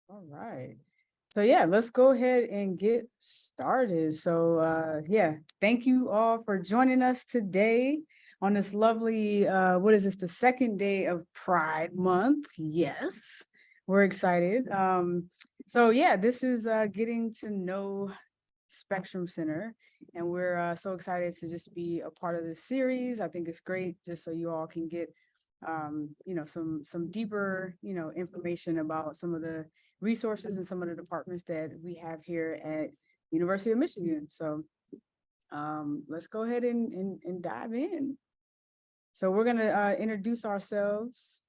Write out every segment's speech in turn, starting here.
All right. So yeah, let's go ahead and get started. So yeah, thank you all for joining us today on this lovely what is this, the second day of Pride Month? Yes, we're excited. So yeah, this is getting to know Spectrum Center, and we're so excited to just be a part of this series. I think it's great just so you all can get some deeper, information about some of the resources and some of the departments that we have here at University of Michigan. So let's go ahead and dive in. So we're going to introduce ourselves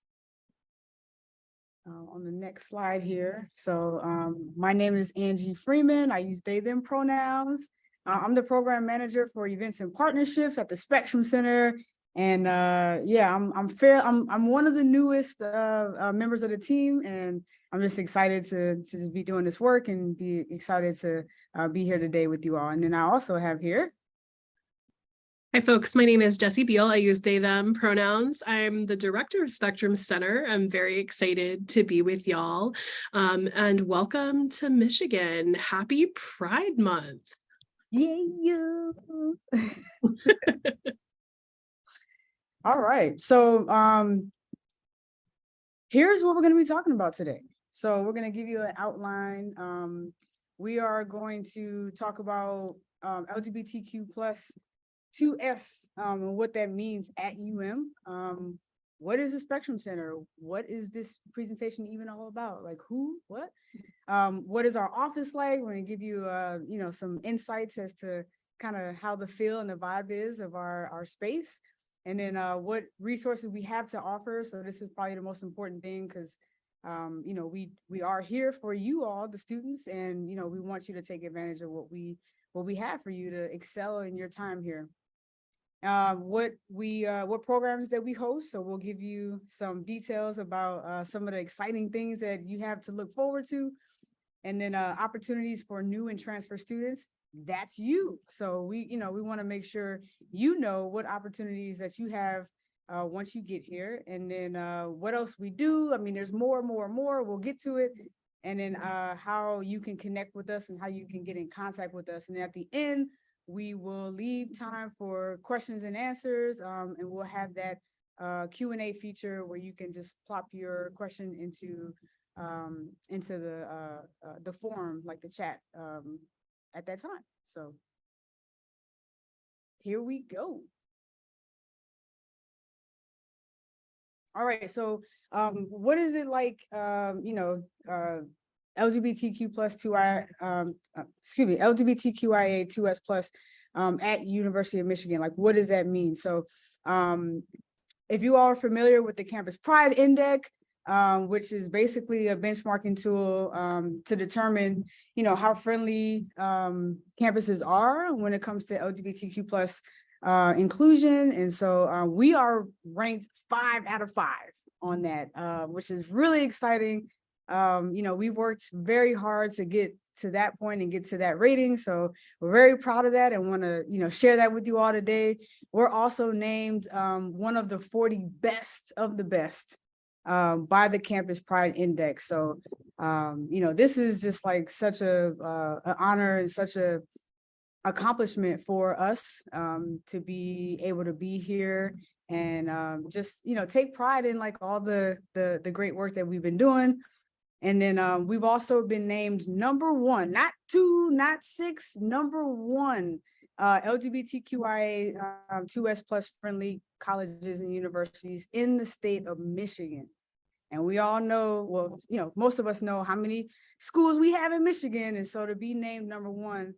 on the next slide here. So my name is Angie Freeman. I use they, them pronouns. I'm the program manager for events and partnerships at the Spectrum Center. And yeah, I'm one of the newest members of the team, and I'm just excited to just be doing this work and be excited to be here today with you all. And then I also have here. Hi, folks. My name is Jessie Beal. I use they, them pronouns. I'm the director of Spectrum Center. I'm very excited to be with y'all. And welcome to Michigan. Happy Pride Month. Yeah. All right. So here's what we're going to be talking about today. So we're going to give you an outline. We are going to talk about LGBTQ plus 2S and what that means at UM. What is the Spectrum Center? What is this presentation even all about? Like who, what? What is our office like? We're going to give you, some insights as to kind of how the feel and the vibe is of our space. And then what resources we have to offer. So this is probably the most important thing because, we are here for you all, the students, and, we want you to take advantage of what we have for you to excel in your time here. What programs that we host. So we'll give you some details about some of the exciting things that you have to look forward to. And then opportunities for new and transfer students. That's you. So we want to make sure you know what opportunities that you have once you get here. And then what else we do. I mean, there's more. We'll get to it. And then how you can connect with us and how you can get in contact with us. And at the end, we will leave time for questions and answers. And we'll have that Q&A feature where you can just plop your question into the forum, like the chat, at that time. So here we go. All right, so what is it like, LGBTQ plus 2I, LGBTQIA 2S plus at University of Michigan? Like, what does that mean? So if you all are familiar with the Campus Pride Index, which is basically a benchmarking tool to determine, how friendly campuses are when it comes to LGBTQ plus inclusion. And so we are ranked 5 out of 5 on that, which is really exciting. We've worked very hard to get to that point and get to that rating. So we're very proud of that and want to, share that with you all today. We're also named one of the 40 best of the best by the Campus Pride Index. So, this is just like such an honor and such a accomplishment for us to be able to be here and just, take pride in like all the great work that we've been doing. And then we've also been named #1, not 2, not 6, #1 LGBTQIA 2S plus friendly colleges and universities in the state of Michigan. And we all know, well, most of us know how many schools we have in Michigan. And so to be named #1,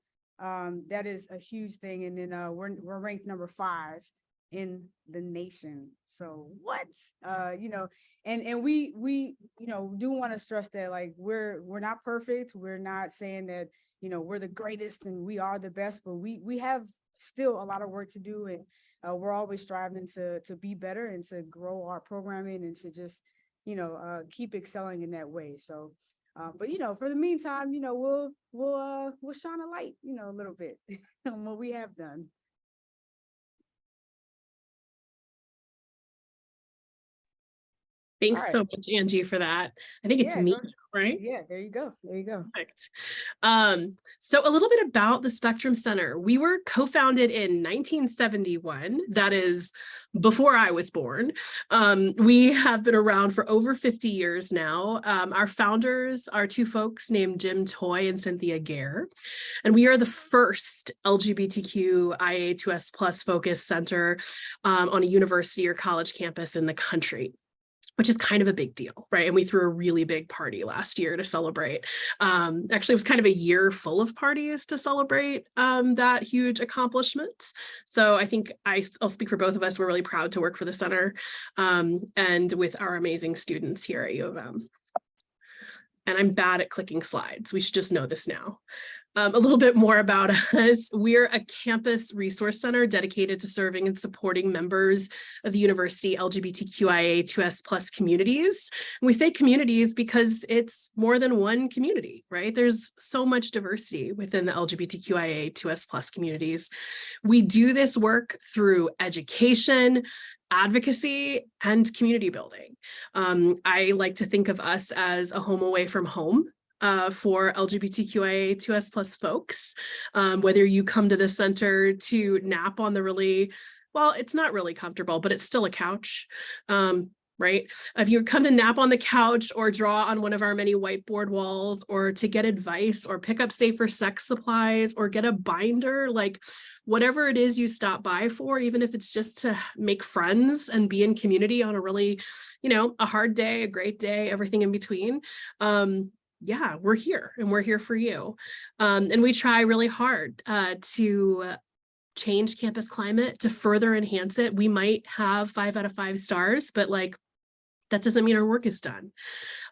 that is a huge thing. And then we're ranked #5 in the nation. So what, and we do want to stress that like we're not perfect. We're not saying that, we're the greatest and we are the best, but we have still a lot of work to do. And we're always striving to be better and to grow our programming and to just, keep excelling in that way. So, but for the meantime, we'll shine a light, a little bit on what we have done. All Thanks right. so much, Angie, for that. I think it's Yeah, me, go. right? Yeah, there you go. There you go. Perfect. So a little bit about the Spectrum Center. We were co-founded in 1971. That is before I was born. We have been around for over 50 years now. Our founders are two folks named Jim Toy and Cynthia Gare. And we are the first LGBTQIA2S plus focused center on a university or college campus in the country, which is kind of a big deal, right? And we threw a really big party last year to celebrate. Actually, it was kind of a year full of parties to celebrate that huge accomplishment. So I think I'll speak for both of us. We're really proud to work for the center and with our amazing students here at U of M. And I'm bad at clicking slides. We should just know this now. A little bit more about us. We're a campus resource center dedicated to serving and supporting members of the university LGBTQIA2S plus communities. And we say communities because it's more than one community, right? There's so much diversity within the LGBTQIA2S plus communities. We do this work through education, advocacy, and community building. I like to think of us as a home away from home for LGBTQIA2S plus folks. Whether you come to the center to nap on the really, well, it's not really comfortable, but it's still a couch. Right? If you come to nap on the couch or draw on one of our many whiteboard walls, or to get advice or pick up safer sex supplies or get a binder, like whatever it is you stop by for, even if it's just to make friends and be in community on a really, a hard day, a great day, everything in between. Yeah, we're here and we're here for you. And we try really hard to change campus climate, to further enhance it. We might have 5 out of 5 stars, but that doesn't mean our work is done.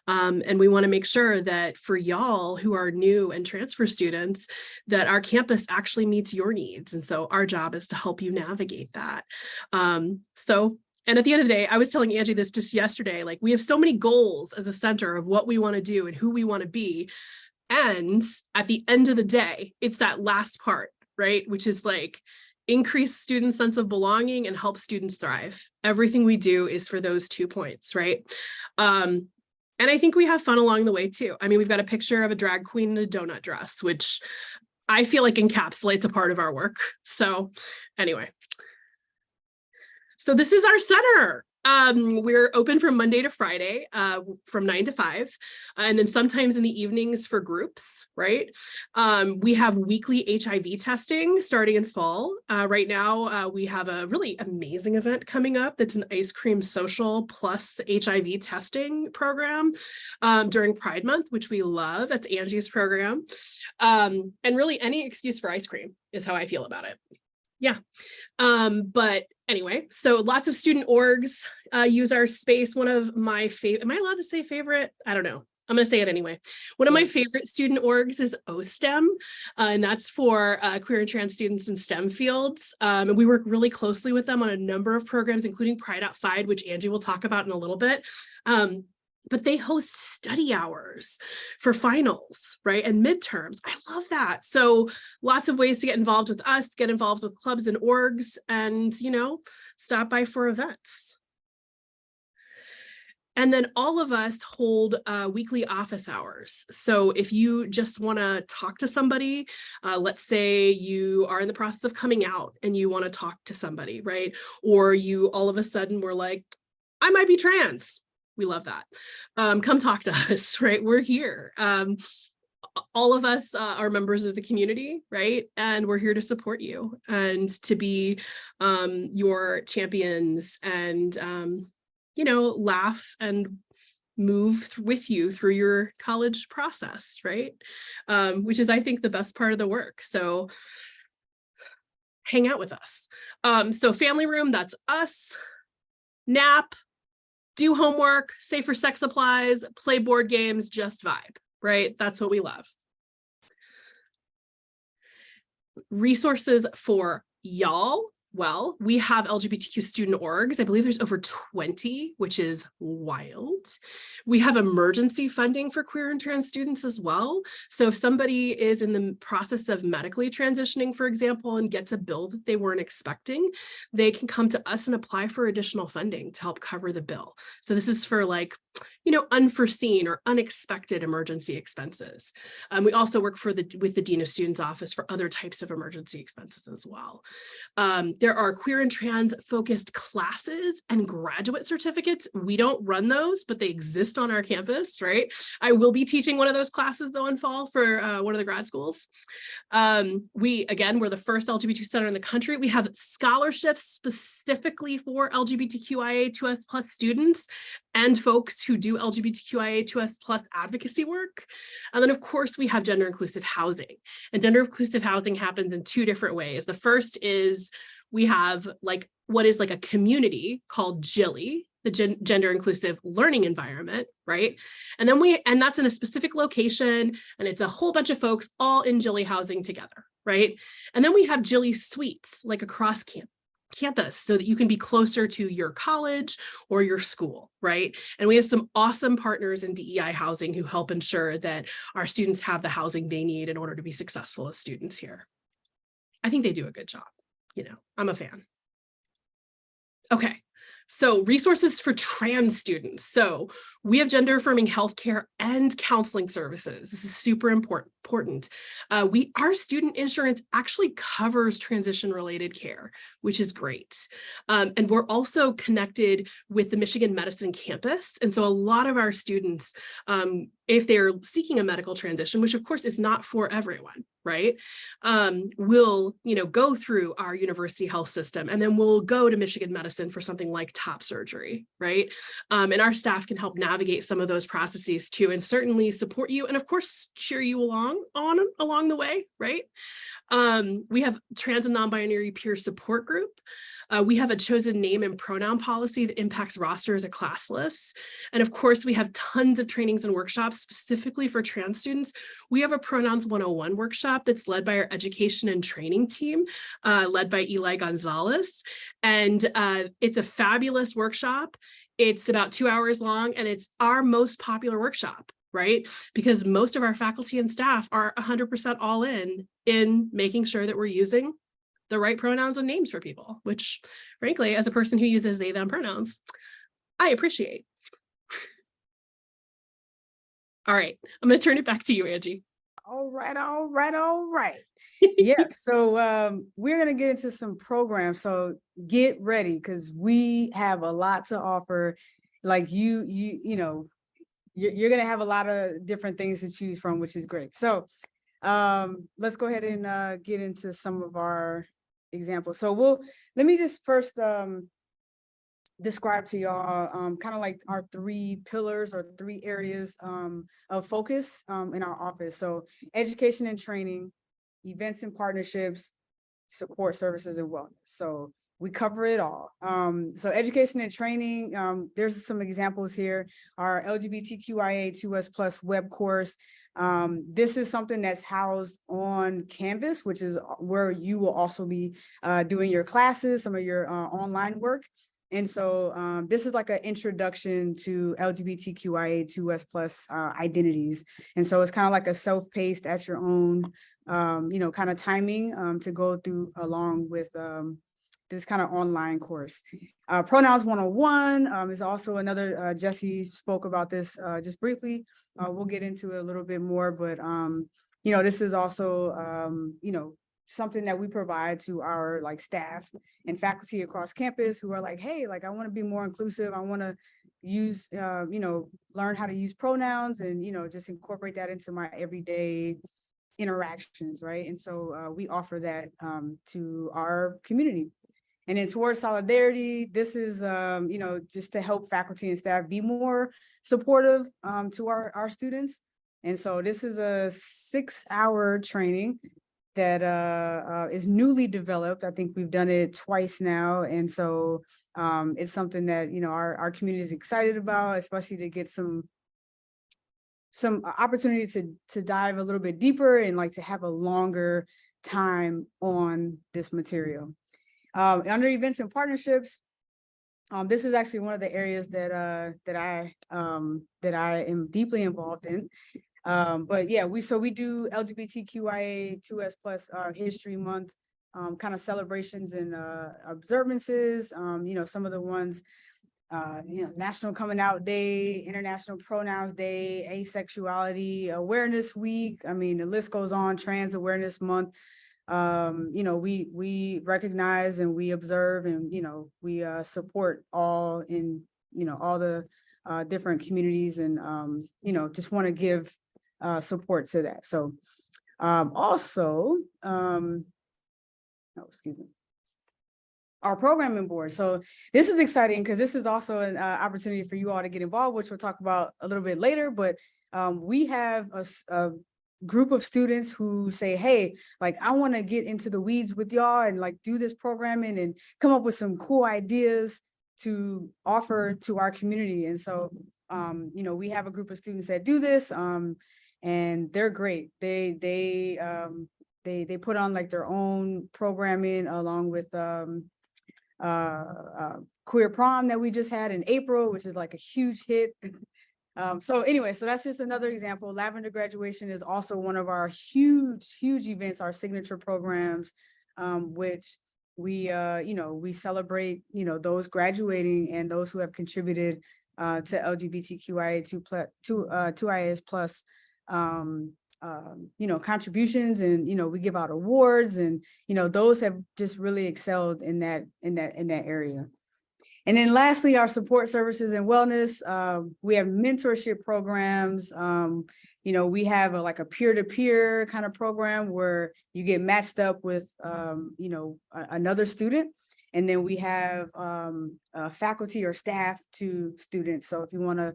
And we want to make sure that for y'all who are new and transfer students, that our campus actually meets your needs. And so our job is to help you navigate that. And at the end of the day, I was telling Angie this just yesterday, we have so many goals as a center of what we want to do and who we want to be. And at the end of the day, it's that last part, right? Which is increase student sense of belonging and help students thrive. Everything we do is for those 2 points, right? And I think we have fun along the way too. I mean, we've got a picture of a drag queen in a donut dress, which I feel like encapsulates a part of our work. So anyway. So this is our center. We're open from Monday to Friday from 9 to 5, and then sometimes in the evenings for groups, right? We have weekly HIV testing starting in fall. Right now, we have a really amazing event coming up that's an ice cream social plus HIV testing program during Pride Month, which we love. That's Angie's program. And really any excuse for ice cream is how I feel about it. Yeah. But anyway, so lots of student orgs use our space. One of my favorite, am I allowed to say favorite? I don't know. I'm going to say it anyway. One of my favorite student orgs is OSTEM, and that's for queer and trans students in STEM fields. And we work really closely with them on a number of programs, including Pride Outside, which Angie will talk about in a little bit. But they host study hours for finals, right? And midterms. I love that. So lots of ways to get involved with us, get involved with clubs and orgs, and, stop by for events. And then all of us hold weekly office hours. So if you just want to talk to somebody, let's say you are in the process of coming out and you want to talk to somebody, right? Or you all of a sudden were like, I might be trans. We love that. Come talk to us, right? We're here. All of us are members of the community, right? And we're here to support you and to be your champions and, laugh and move with you through your college process, right? Which is, I think, the best part of the work. So hang out with us. So family room, that's us. Nap. Do homework, safer sex supplies, play board games, just vibe, right? That's what we love. Resources for y'all Well, we have LGBTQ student orgs. I believe there's over 20, which is wild. We have emergency funding for queer and trans students as well. So if somebody is in the process of medically transitioning, for example, and gets a bill that they weren't expecting, they can come to us and apply for additional funding to help cover the bill. So this is for like, unforeseen or unexpected emergency expenses. We also work with the Dean of Students office for other types of emergency expenses as well. There are queer and trans focused classes and graduate certificates. We don't run those, but they exist on our campus, right? I will be teaching one of those classes though in fall for one of the grad schools. We're the first LGBTQ center in the country. We have scholarships specifically for LGBTQIA2S+ students and folks who do LGBTQIA2S+ advocacy work. And then of course we have gender inclusive housing, and gender inclusive housing happens in two different ways. The first is we have what is a community called GILLY, the gender inclusive learning environment, right? And then that's in a specific location, and it's a whole bunch of folks all in GILLY housing together, right? And then we have GILLY suites across campus so that you can be closer to your college or your school, right? And we have some awesome partners in DEI housing who help ensure that our students have the housing they need in order to be successful as students here. I think they do a good job. I'm a fan. Okay. So resources for trans students. So we have gender affirming healthcare and counseling services. This is super important. Our student insurance actually covers transition related care, which is great. And we're also connected with the Michigan Medicine campus. And so a lot of our students, if they're seeking a medical transition, which of course is not for everyone, right? Will, go through our university health system, and then we'll go to Michigan Medicine for something like top surgery, right? And our staff can help navigate some of those processes too, and certainly support you, and of course, cheer you along the way, right? We have trans and non-binary peer support group. We have a chosen name and pronoun policy that impacts rosters of class lists. And of course, we have tons of trainings and workshops specifically for trans students. We have a Pronouns 101 workshop that's led by our education and training team, led by Eli Gonzalez. And it's a fabulous workshop. It's about 2 hours long, and it's our most popular workshop, right? Because most of our faculty and staff are 100% all in making sure that we're using the right pronouns and names for people, which frankly, as a person who uses they, them pronouns, I appreciate. All right, I'm going to turn it back to you, Angie. All right. Yeah, so we're going to get into some programs. So get ready, because we have a lot to offer. You're going to have a lot of different things to choose from, which is great. So let's go ahead and get into some of our examples. So let me just first describe to y'all kind of like our 3 pillars or 3 areas of focus in our office. So education and training, events and partnerships, support services, and wellness. So we cover it all. So education and training, there's some examples here. Our LGBTQIA2S+ web course. This is something that's housed on Canvas, which is where you will also be doing your classes, some of your online work. And so this is like an introduction to LGBTQIA2S+ identities. And so it's kind of like a self-paced at your own, kind of timing to go through along with this kind of online course. Pronouns 101 is also another, Jesse spoke about this just briefly. We'll get into it a little bit more, but this is also, something that we provide to our staff and faculty across campus who are like, hey, I want to be more inclusive. I want to use, learn how to use pronouns and, just incorporate that into my everyday interactions, right? And so we offer that to our community. And then towards solidarity, this is, just to help faculty and staff be more supportive to our students. And so this is a 6-hour training that is newly developed. I think we've done it twice now. And so it's something that, our community is excited about, especially to get some opportunity to dive a little bit deeper and to have a longer time on this material. Under events and partnerships, this is actually one of the areas that I am deeply involved in. But yeah, we do LGBTQIA2S plus History Month kind of celebrations and observances. Some of the ones, National Coming Out Day, International Pronouns Day, Asexuality Awareness Week. I mean, the list goes on. Trans Awareness Month. We recognize and we observe and we support all in all the different communities, and just want to give support to that. So also, excuse me, our programming board. So this is exciting because this is also an opportunity for you all to get involved, which we'll talk about a little bit later. But we have a group of students who say, hey, like, I want to get into the weeds with y'all and like do this programming and come up with some cool ideas to offer to our community. And so, we have a group of students that do this, and they're great. They put on like their own programming along with queer prom that we just had in April, which is like a huge hit. So anyway, so that's just another example. Lavender Graduation is also one of our huge events, our signature programs, which we celebrate, those graduating and those who have contributed to LGBTQIA2+, plus contributions, and we give out awards, and those have just really excelled in that area. And then lastly, our support services and wellness. We have mentorship programs. We have a peer-to-peer kind of program where you get matched up with another student. And then we have faculty or staff to students. So if you want to,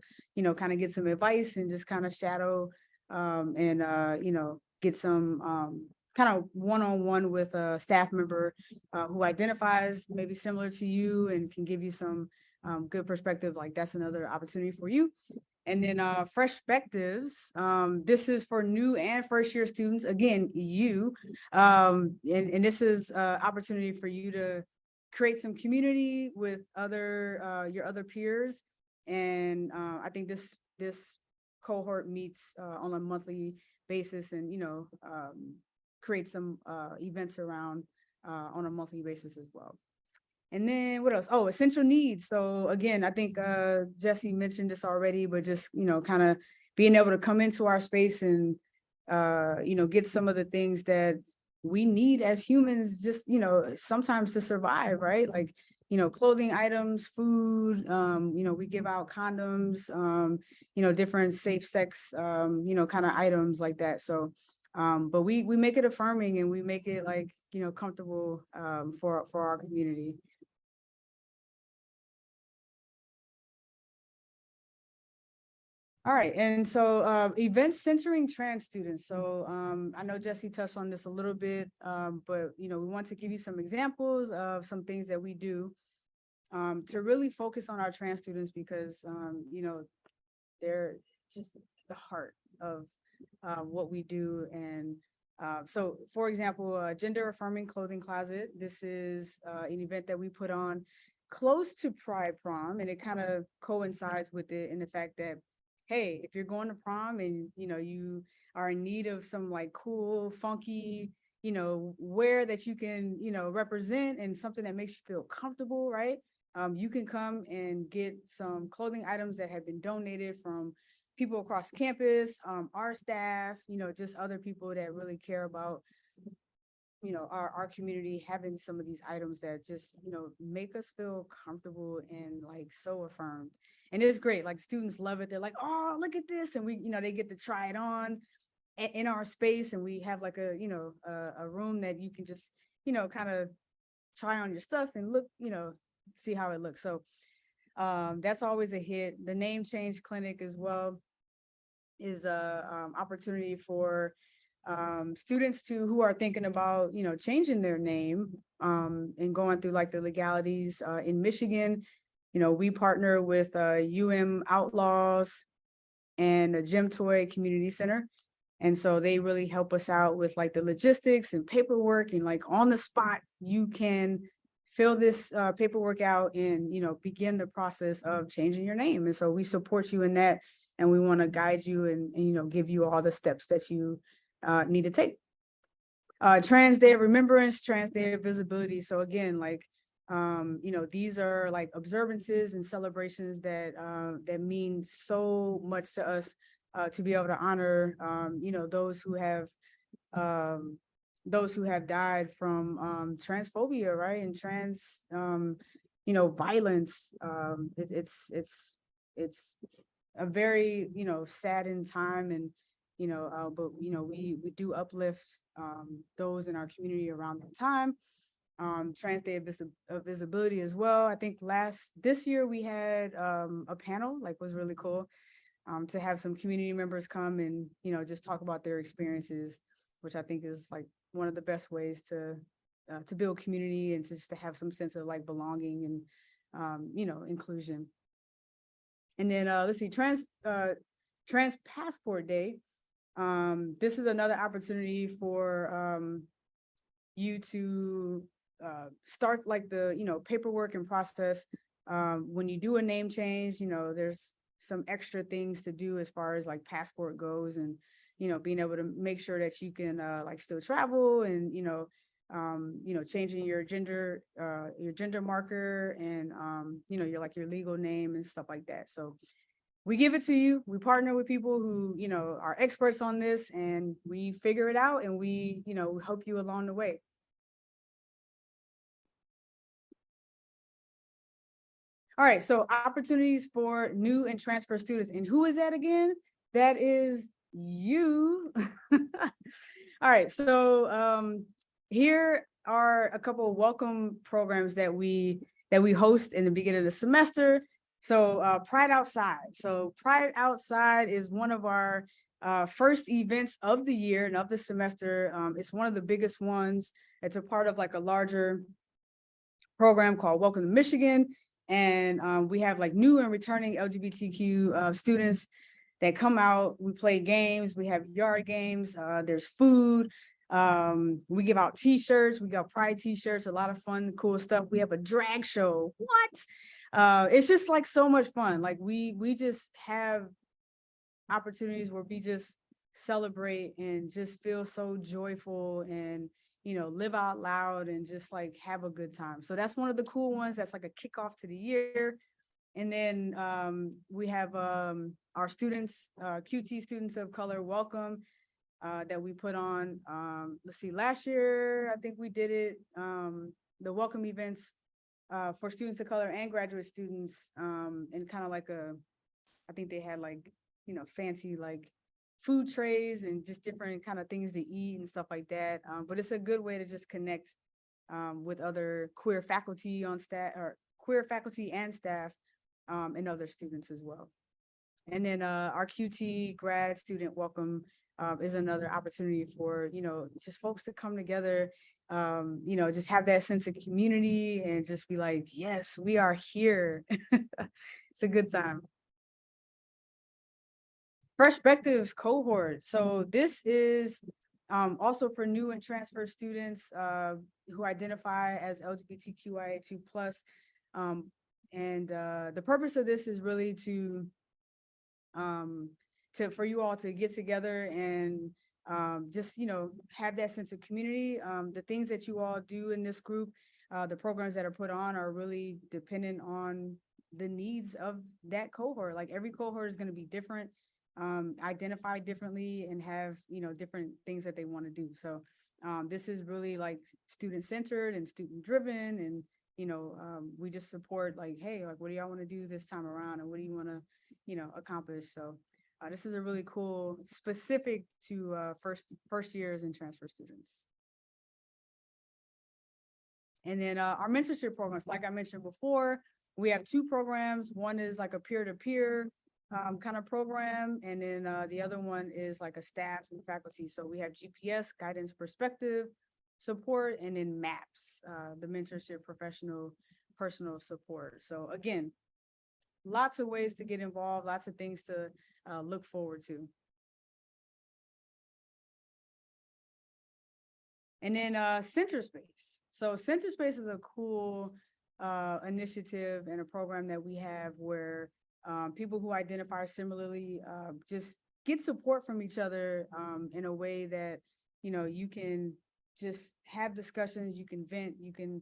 kind of get some advice and just kind of shadow and get some kind of one-on-one with a staff member who identifies maybe similar to you and can give you some good perspective, like that's another opportunity for you. And then Fresh Perspectives, this is for new and first year students, again, you, and this is an opportunity for you to create some community with your other peers. And I think this cohort meets on a monthly basis, and create some events around on a monthly basis as well. And then what else? Oh, essential needs. So again, I think Jesse mentioned this already, but just kind of being able to come into our space and get some of the things that we need as humans, just sometimes to survive, right? Like clothing items, food, we give out condoms, different safe sex, kind of items like that. So but we make it affirming, and we make it like comfortable for our community. All right, and so events centering trans students. So I know Jesse touched on this a little bit, but we want to give you some examples of some things that we do to really focus on our trans students, because they're just the heart of what we do. And so, for example, Gender Affirming Clothing Closet. This is an event that we put on close to Pride Prom, and it kind of coincides with it in the fact that, hey, if you're going to prom and you are in need of some like cool, funky, wear that you can represent, and something that makes you feel comfortable, right? You can come and get some clothing items that have been donated from people across campus, our staff, just other people that really care about our community, having some of these items that just make us feel comfortable and like so affirmed. And it's great, like students love it. They're like, oh, look at this. And we they get to try it on in our space, and we have like a room that you can just kind of try on your stuff and look, see how it looks. So that's always a hit. The name change clinic as well is a opportunity for students who are thinking about changing their name and going through like the legalities. In Michigan, we partner with Outlaws and the Gym Toy Community Center, and so they really help us out with like the logistics and paperwork, and like on the spot you can fill this paperwork out and, begin the process of changing your name. And so we support you in that, and we want to guide you and give you all the steps that you need to take. Trans Day of Remembrance, Trans Day of Visibility. So again, like, these are like observances and celebrations that mean so much to us, to be able to honor, those who have died from transphobia, right? And trans, violence. It's a very, saddened time, and but we do uplift those in our community around that time. Trans Day of Visibility as well. I think this year we had a panel, like, was really cool, to have some community members come and just talk about their experiences, which I think is like one of the best ways to build community and just to have some sense of like belonging and inclusion. And then let's see, Trans Passport Day. This is another opportunity for you to start like the paperwork and process. When you do a name change, there's some extra things to do as far as like passport goes, and being able to make sure that you can like still travel, and changing your gender marker, and your legal name and stuff like that. So we give it to you. We partner with people who are experts on this, and we figure it out, and we help you along the way. All right, so opportunities for new and transfer students. And who is that again? That is you. All right, so here are a couple of welcome programs that we host in the beginning of the semester. So Pride Outside. So Pride Outside is one of our first events of the year and of the semester. It's one of the biggest ones. It's a part of like a larger program called Welcome to Michigan. And we have like new and returning LGBTQ students that come out. We play games, we have yard games, there's food. We give out t-shirts, we got pride t-shirts, a lot of fun, cool stuff. We have a drag show. What? It's just like so much fun. Like we just have opportunities where we just celebrate and just feel so joyful, and live out loud and just like have a good time. So that's one of the cool ones. That's like a kickoff to the year. And then we have our students, QT Students of Color Welcome, that we put on. Let's see, last year, I think we did it, the welcome events for students of color and graduate students, and kind of like I think they had like, fancy like food trays and just different kind of things to eat and stuff like that. But it's a good way to just connect with other queer faculty on staff, or queer faculty and staff, and other students as well. And then our QT grad student welcome is another opportunity for, just folks to come together, just have that sense of community and just be like, yes, we are here. It's a good time. Perspectives cohort. So this is also for new and transfer students who identify as LGBTQIA2+. And the purpose of this is really for you all to get together and just, have that sense of community. The things that you all do in this group, the programs that are put on are really dependent on the needs of that cohort. Like every cohort is going to be different, identify differently, and have, different things that they want to do. So this is really like student centered and student driven, and we just support like, hey, like, what do y'all want to do this time around, and what do you want to, accomplish? So this is a really cool, specific to first years and transfer students. And then our mentorship programs, like I mentioned before, we have two programs. One is like a peer-to-peer kind of program, and then the other one is like a staff and faculty. So we have GPS, guidance perspective support, and then MAPS, the mentorship professional personal support. So again, lots of ways to get involved, lots of things to look forward to. And then Center Space. So Center Space is a cool initiative and a program that we have where people who identify similarly just get support from each other in a way that, you know, you can just have discussions, you can vent, you can,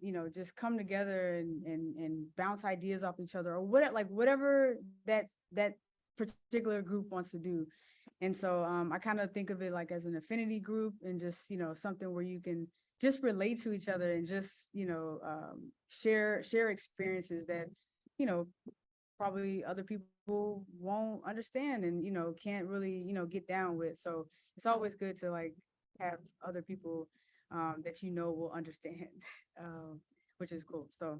you know, just come together and bounce ideas off each other, or whatever that particular group wants to do. And so I kind of think of it like as an affinity group, and just, you know, something where you can just relate to each other and just, you know, share experiences that, you know, probably other people won't understand and, you know, can't really, you know, get down with. So it's always good to like have other people that, you know, will understand, which is cool. So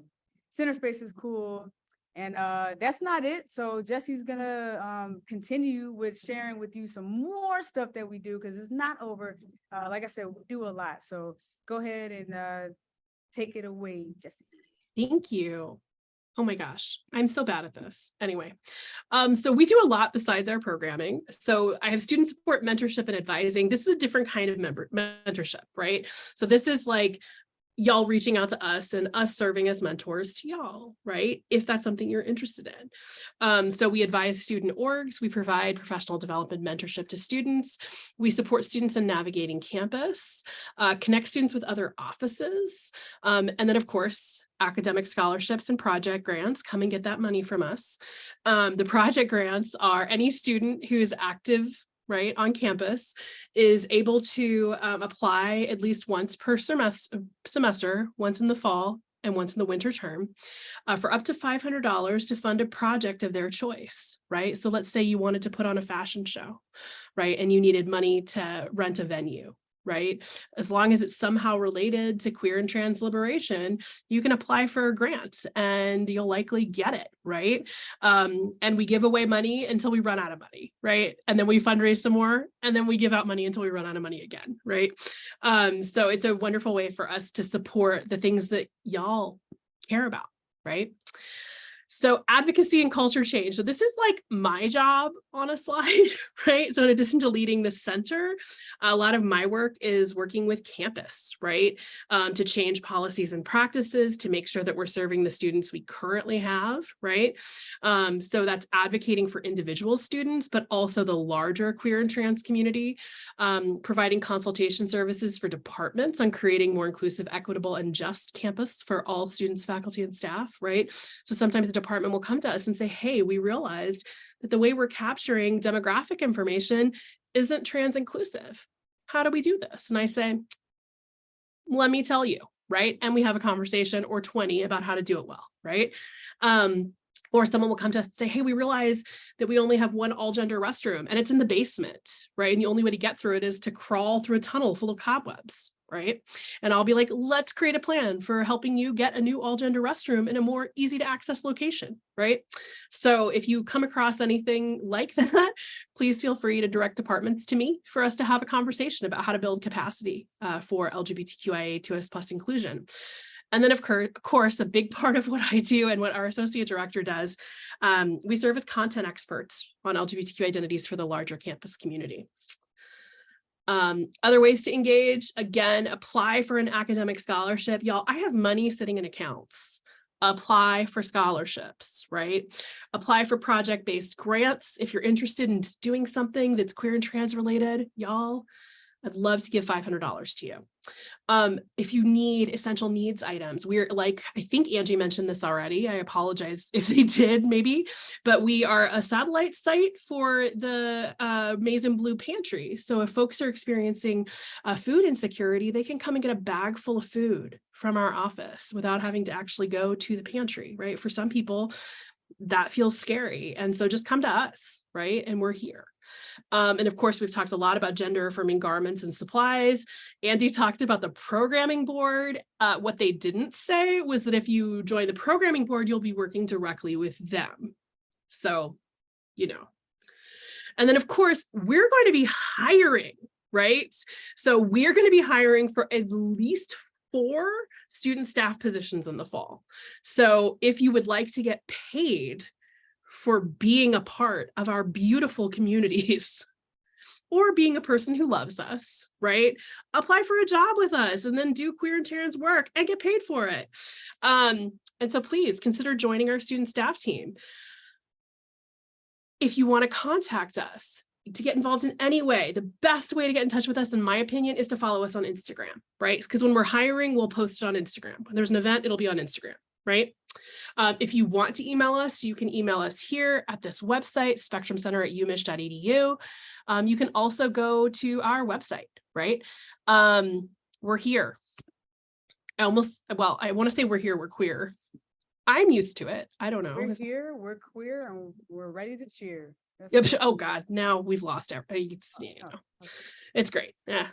Center Space is cool. And that's not it. So Jesse's gonna continue with sharing with you some more stuff that we do, because it's not over. Like I said, we do a lot. So go ahead and take it away, Jesse. Thank you. Oh my gosh, I'm so bad at this. Anyway, so we do a lot besides our programming. So I have student support, mentorship, and advising. This is a different kind of mentorship, right? So this is like y'all reaching out to us and us serving as mentors to y'all, right? If that's something you're interested in. So we advise student orgs, we provide professional development mentorship to students, we support students in navigating campus, connect students with other offices, and then of course, academic scholarships and project grants. Come and get that money from us. The project grants are any student who is active right on campus is able to apply at least once per semester, once in the fall and once in the winter term, for up to $500 to fund a project of their choice, right? So let's say you wanted to put on a fashion show, right? And you needed money to rent a venue, right? As long as it's somehow related to queer and trans liberation, you can apply for a grant and you'll likely get it, right? And we give away money until we run out of money, right? And then we fundraise some more, and then we give out money until we run out of money again, right? So it's a wonderful way for us to support the things that y'all care about, right? So advocacy and culture change. So this is like my job on a slide, right? So in addition to leading the center, a lot of my work is working with campus, right? To change policies and practices to make sure that we're serving the students we currently have, right? So that's advocating for individual students, but also the larger queer and trans community, providing consultation services for departments on creating more inclusive, equitable, and just campus for all students, faculty, and staff, right? So sometimes the department will come to us and say, hey, we realized that the way we're capturing demographic information isn't trans inclusive. How do we do this? And I say, let me tell you, right? And we have a conversation or 20 about how to do it well, right? Or someone will come to us and say, hey, we realize that we only have one all-gender restroom and it's in the basement, right? And the only way to get through it is to crawl through a tunnel full of cobwebs, right? And I'll be like, let's create a plan for helping you get a new all-gender restroom in a more easy to access location, right? So if you come across anything like that, please feel free to direct departments to me for us to have a conversation about how to build capacity for LGBTQIA2S+ inclusion. And then, of course, a big part of what I do and what our associate director does, we serve as content experts on LGBTQ identities for the larger campus community. Other ways to engage, again, apply for an academic scholarship. Y'all, I have money sitting in accounts. Apply for scholarships, right? Apply for project-based grants. If you're interested in doing something that's queer and trans related, y'all, I'd love to give $500 to you. If you need essential needs items, we're like, I think Angie mentioned this already. I apologize if they did, maybe, but we are a satellite site for the Maize and Blue Pantry. So if folks are experiencing food insecurity, they can come and get a bag full of food from our office without having to actually go to the pantry, right? For some people, that feels scary. And so just come to us, right? And we're here. And of course, we've talked a lot about gender affirming garments and supplies. Andy talked about the programming board. What they didn't say was that if you join the programming board, you'll be working directly with them. So, you know. And then, of course, we're going to be hiring, right? So we're going to be hiring for at least 4 student staff positions in the fall. So if you would like to get paid for being a part of our beautiful communities, or being a person who loves us, right? Apply for a job with us and then do queer and trans work and get paid for it. And so please consider joining our student staff team. If you want to contact us to get involved in any way, the best way to get in touch with us, in my opinion, is to follow us on Instagram, right? Because when we're hiring, we'll post it on Instagram. When there's an event, it'll be on Instagram, right? If you want to email us, you can email us here at this website, spectrumcenter@umich.edu. You can also go to our website, right? We're here. I want to say we're here, we're queer. I'm used to it. I don't know. We're here, we're queer, and we're ready to cheer. Yep. Oh God, now we've lost everything. It's great. Yeah.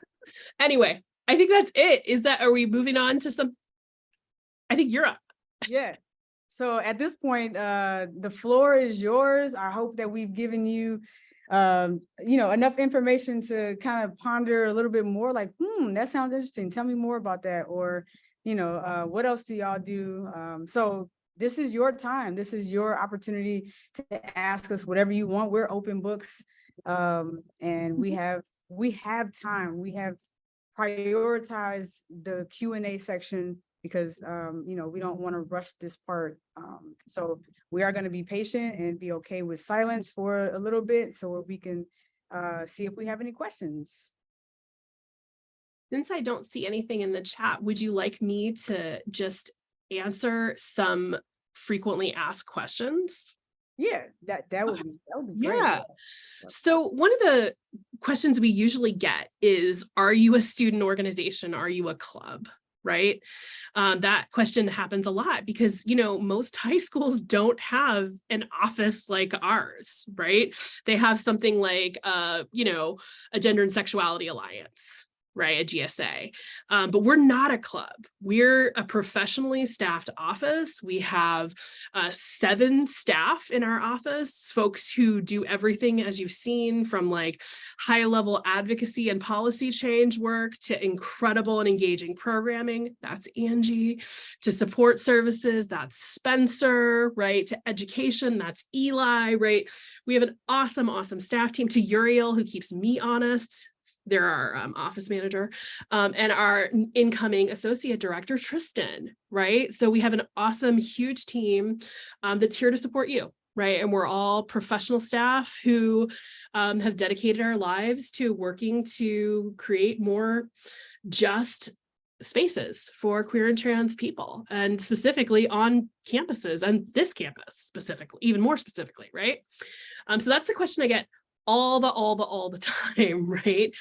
Anyway, I think that's it. Are we moving on to some? I think you're up. Yeah. So at this point, the floor is yours. I hope that we've given you, enough information to kind of ponder a little bit more. Like, that sounds interesting. Tell me more about that. Or, what else do y'all do? So this is your time. This is your opportunity to ask us whatever you want. We're open books, and we have time. We have prioritized the Q&A section because, we don't want to rush this part. So we are going to be patient and be okay with silence for a little bit so we can see if we have any questions. Since I don't see anything in the chat, would you like me to just answer some frequently asked questions? Yeah, that would be great. Yeah. So one of the questions we usually get is, are you a student organization? Are you a club? Right? That question happens a lot because, most high schools don't have an office like ours, right? They have something like, a Gender and Sexuality Alliance, right? A GSA. But we're not a club. We're a professionally staffed office. We have 7 staff in our office, folks who do everything, as you've seen, from like high level advocacy and policy change work to incredible and engaging programming. That's Angie. To support services, that's Spencer, right? To education, that's Eli, right? We have an awesome, awesome staff team. To Uriel, who keeps me honest. They're our office manager, and our incoming associate director, Tristan, right? So we have an awesome, huge team that's here to support you, right? And we're all professional staff who have dedicated our lives to working to create more just spaces for queer and trans people, and specifically on campuses, and this campus specifically, even more specifically, right? So that's the question I get all the time, right?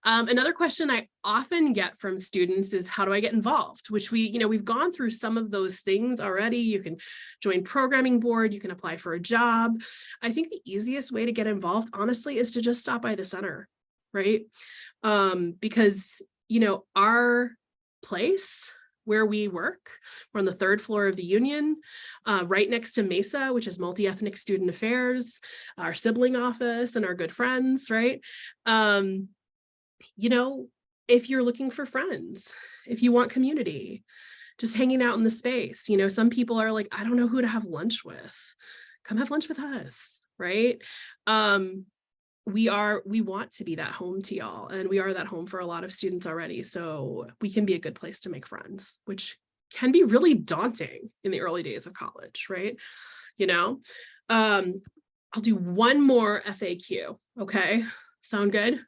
Another question I often get from students is, how do I get involved? Which we've gone through some of those things already. You can join programming board, you can apply for a job. I think the easiest way to get involved, honestly, is to just stop by the center, right? Because, our place where we work, we're on the 3rd floor of the Union, right next to MESA, which is Multi-Ethnic Student Affairs, our sibling office, and our good friends, right? If you're looking for friends, if you want community, just hanging out in the space, some people are like, I don't know who to have lunch with. Come have lunch with us, right? We want to be that home to y'all, and we are that home for a lot of students already. So we can be a good place to make friends, which can be really daunting in the early days of college, right? I'll do one more FAQ. Okay. Sound good?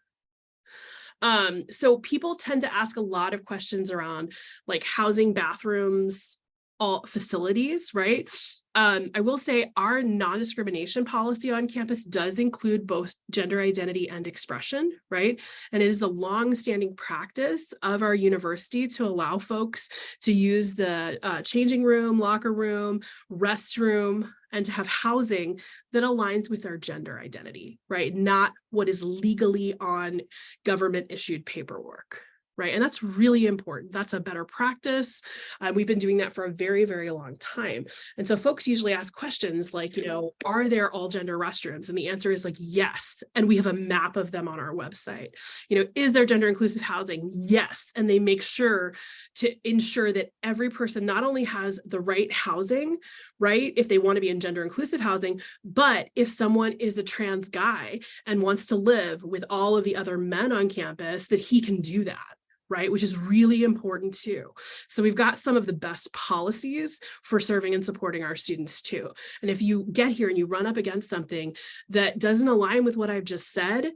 So people tend to ask a lot of questions around like housing, bathrooms, all facilities, right? I will say our non-discrimination policy on campus does include both gender identity and expression, right? And it is the long-standing practice of our university to allow folks to use the changing room, locker room, restroom, and to have housing that aligns with their gender identity, right? Not what is legally on government-issued paperwork. Right. And that's really important. That's a better practice. We've been doing that for a very, very long time. And so folks usually ask questions like, are there all gender restrooms? And the answer is like, yes. And we have a map of them on our website. Is there gender inclusive housing? Yes. And they make sure to ensure that every person not only has the right housing, right? If they want to be in gender inclusive housing, but if someone is a trans guy and wants to live with all of the other men on campus, that he can do that, right? Which is really important too. So we've got some of the best policies for serving and supporting our students too. And if you get here and you run up against something that doesn't align with what I've just said,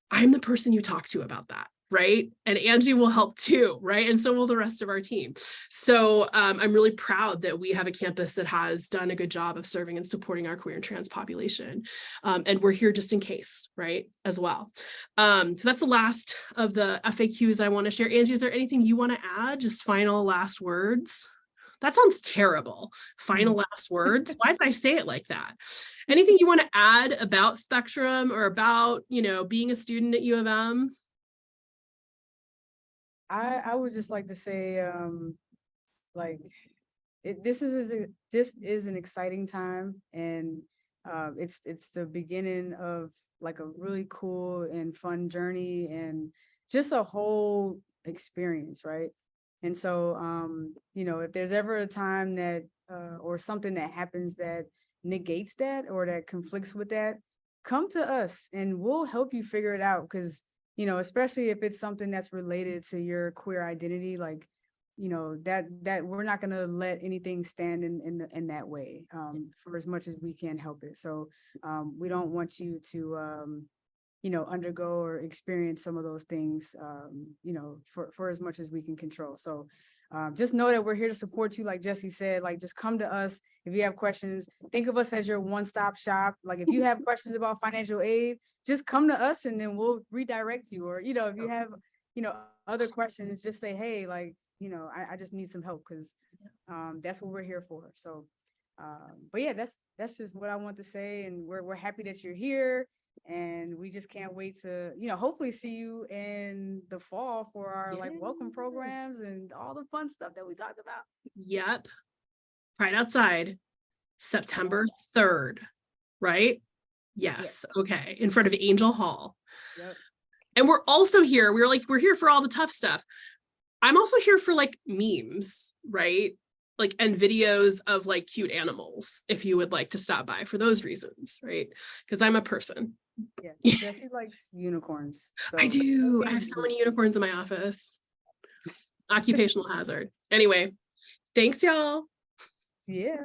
I'm the person you talk to about that, right? And Angie will help too, right? And so will the rest of our team. So I'm really proud that we have a campus that has done a good job of serving and supporting our queer and trans population. And we're here just in case, right, as well. So that's the last of the FAQs I want to share. Angie, is there anything you want to add? Just final last words? That sounds terrible. Final last words. Why did I say it like that? Anything you want to add about Spectrum or about, being a student at U of M? I would just like to say, like, this is an exciting time, and it's the beginning of like a really cool and fun journey, and just a whole experience, right? And so, if there's ever a time that or something that happens that negates that or that conflicts with that, come to us and we'll help you figure it out. Because especially if it's something that's related to your queer identity, like, that we're not going to let anything stand in that way, for as much as we can help it. So we don't want you to undergo or experience some of those things, for as much as we can control. So just know that we're here to support you. Like Jesse said, like, just come to us if you have questions. Think of us as your one-stop shop. Like, if you have questions about financial aid, just come to us and then we'll redirect you. Or, if you have, other questions, just say, hey, like, I just need some help, because that's what we're here for. So, but yeah, that's just what I want to say. And we're happy that you're here. And we just can't wait to, hopefully see you in the fall for our like welcome programs and all the fun stuff that we talked about. Yep. Pride Outside, September 3rd, right? Yes. Okay. In front of Angel Hall. Yep. And we're also here. We're here for all the tough stuff. I'm also here for like memes, right? Like, and videos of like cute animals, if you would like to stop by for those reasons, right? Because I'm a person. Yeah, Jesse likes unicorns. So I do. I have so many unicorns in my office. Occupational hazard. Anyway, thanks, y'all. Yeah.